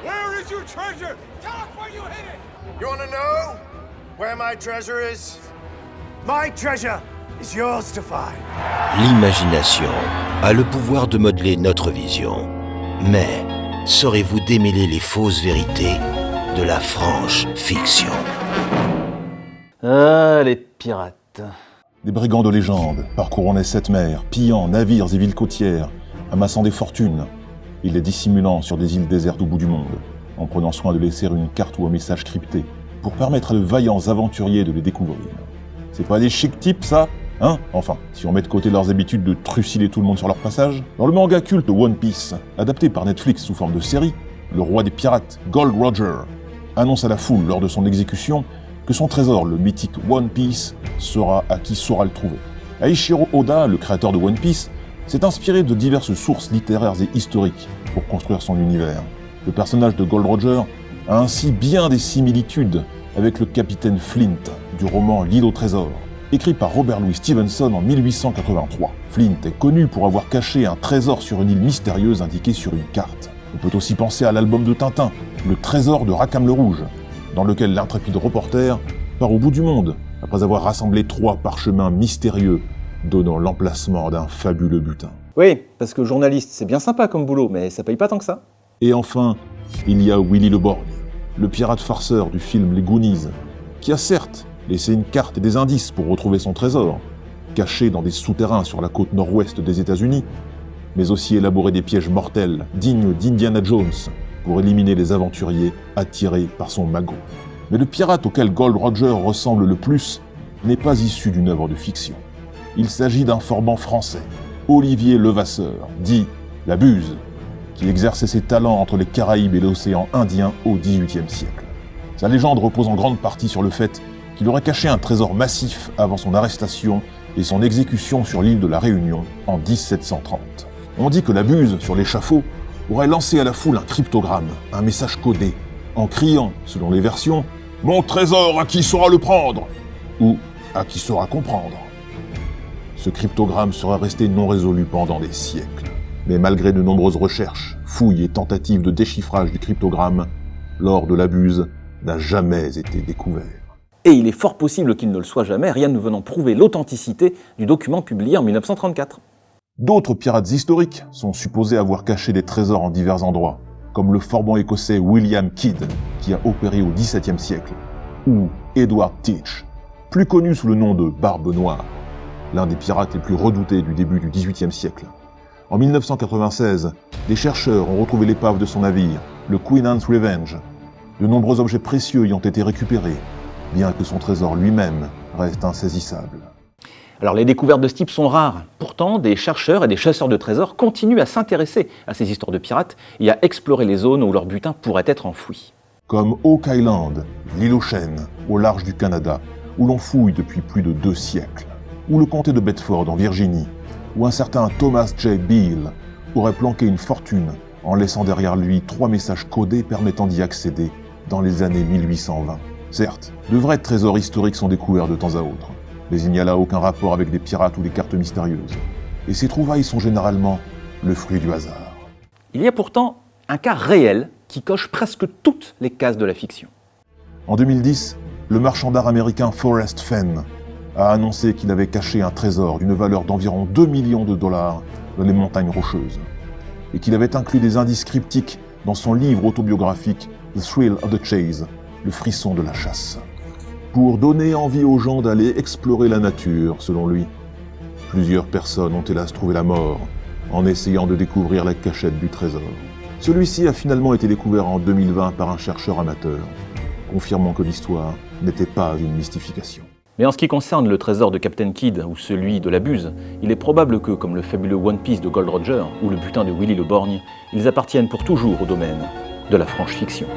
Where is your treasure? Tell us where you hid it! You wanna know where my treasure is? My treasure is yours to find. L'imagination a le pouvoir de modeler notre vision. Mais saurez-vous démêler les fausses vérités de la franche fiction? Ah, les pirates. Des brigands de légende parcourant les 7 mers, pillant navires et villes côtières, amassant des fortunes et les dissimulant sur des îles désertes au bout du monde, en prenant soin de laisser une carte ou un message crypté pour permettre à de vaillants aventuriers de les découvrir. C'est pas des chic types, ça? Hein? Enfin, si on met de côté leurs habitudes de trucider tout le monde sur leur passage. Dans le manga culte One Piece, adapté par Netflix sous forme de série, le roi des pirates, Gold Roger, annonce à la foule lors de son exécution que son trésor, le mythique One Piece, sera à qui saura le trouver. Eiichiro Oda, le créateur de One Piece, s'est inspiré de diverses sources littéraires et historiques pour construire son univers. Le personnage de Gold Roger a ainsi bien des similitudes avec le capitaine Flint du roman L'île au trésor, écrit par Robert Louis Stevenson en 1883. Flint est connu pour avoir caché un trésor sur une île mystérieuse indiquée sur une carte. On peut aussi penser à l'album de Tintin, Le Trésor de Rackham le Rouge, dans lequel l'intrépide reporter part au bout du monde après avoir rassemblé 3 parchemins mystérieux donnant l'emplacement d'un fabuleux butin. Oui, parce que journaliste, c'est bien sympa comme boulot, mais ça paye pas tant que ça. Et enfin, il y a Willy le Borgne, le pirate farceur du film Les Goonies, qui a certes laissé une carte et des indices pour retrouver son trésor, caché dans des souterrains sur la côte nord-ouest des États-Unis, mais aussi élaboré des pièges mortels dignes d'Indiana Jones pour éliminer les aventuriers attirés par son magot. Mais le pirate auquel Gold Roger ressemble le plus n'est pas issu d'une œuvre de fiction. Il s'agit d'un formant français, Olivier Levasseur, dit la Buse, qui exerçait ses talents entre les Caraïbes et l'océan Indien au XVIIIe siècle. Sa légende repose en grande partie sur le fait qu'il aurait caché un trésor massif avant son arrestation et son exécution sur l'île de la Réunion en 1730. On dit que la Buse, sur l'échafaud, aurait lancé à la foule un cryptogramme, un message codé, en criant, selon les versions, « Mon trésor, à qui saura le prendre ?» ou « À qui saura comprendre ?» Ce cryptogramme sera resté non résolu pendant des siècles. Mais malgré de nombreuses recherches, fouilles et tentatives de déchiffrage du cryptogramme, l'or de la Buse n'a jamais été découvert. Et il est fort possible qu'il ne le soit jamais, rien ne venant prouver l'authenticité du document publié en 1934. D'autres pirates historiques sont supposés avoir caché des trésors en divers endroits, comme le forban écossais William Kidd, qui a opéré au XVIIe siècle, ou Edward Teach, plus connu sous le nom de Barbe Noire, l'un des pirates les plus redoutés du début du XVIIIe siècle. En 1996, des chercheurs ont retrouvé l'épave de son navire, le Queen Anne's Revenge. De nombreux objets précieux y ont été récupérés, bien que son trésor lui-même reste insaisissable. Alors les découvertes de ce type sont rares. Pourtant, des chercheurs et des chasseurs de trésors continuent à s'intéresser à ces histoires de pirates et à explorer les zones où leur butin pourrait être enfoui. Comme Oak Island, l'île aux chênes, au large du Canada, où l'on fouille depuis plus de 2 siècles, ou le comté de Bedford en Virginie, où un certain Thomas J. Beale aurait planqué une fortune en laissant derrière lui 3 messages codés permettant d'y accéder dans les années 1820. Certes, de vrais trésors historiques sont découverts de temps à autre, mais il n'y a là aucun rapport avec des pirates ou des cartes mystérieuses. Et ces trouvailles sont généralement le fruit du hasard. Il y a pourtant un cas réel qui coche presque toutes les cases de la fiction. En 2010, le marchand d'art américain Forrest Fenn a annoncé qu'il avait caché un trésor d'une valeur d'environ 2 millions de dollars dans les montagnes rocheuses, et qu'il avait inclus des indices cryptiques dans son livre autobiographique The Thrill of the Chase, le frisson de la chasse, pour donner envie aux gens d'aller explorer la nature, selon lui. Plusieurs personnes ont hélas trouvé la mort en essayant de découvrir la cachette du trésor. Celui-ci a finalement été découvert en 2020 par un chercheur amateur, confirmant que l'histoire n'était pas une mystification. Mais en ce qui concerne le trésor de Captain Kidd ou celui de la Buse, il est probable que, comme le fabuleux One Piece de Gold Roger ou le butin de Willy le Borgne, ils appartiennent pour toujours au domaine de la franche fiction.